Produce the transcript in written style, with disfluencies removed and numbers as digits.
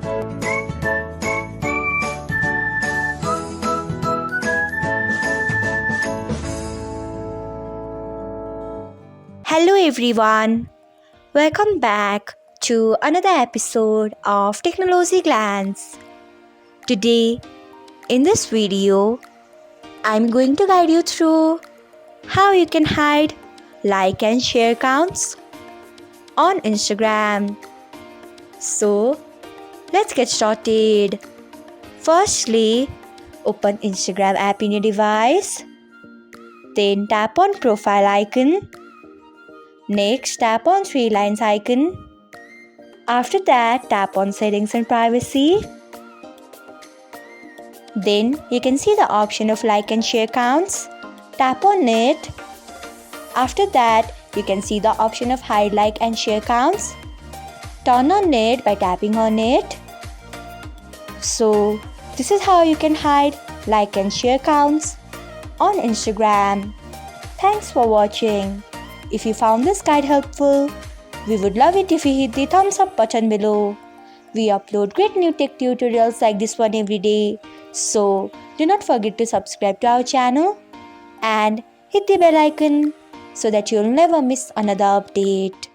Hello everyone, welcome back to another episode of Technologyglance. Today, in this video, I'm going to guide you through how you can hide like and share counts on Instagram. So, let's get started. Firstly, open Instagram app in your device. Then tap on profile icon. Next, tap on three lines icon. After that, tap on settings and privacy. Then you can see the option of like and share counts. Tap on it. After that, you can see the option of hide like and share counts. Turn on it by tapping on it. So, this is how you can hide like and share counts on Instagram. Thanks for watching. If you found this guide helpful, we would love it if you hit the thumbs up button below. We upload great new tech tutorials like this one every day. So, do not forget to subscribe to our channel and hit the bell icon so that you'll never miss another update.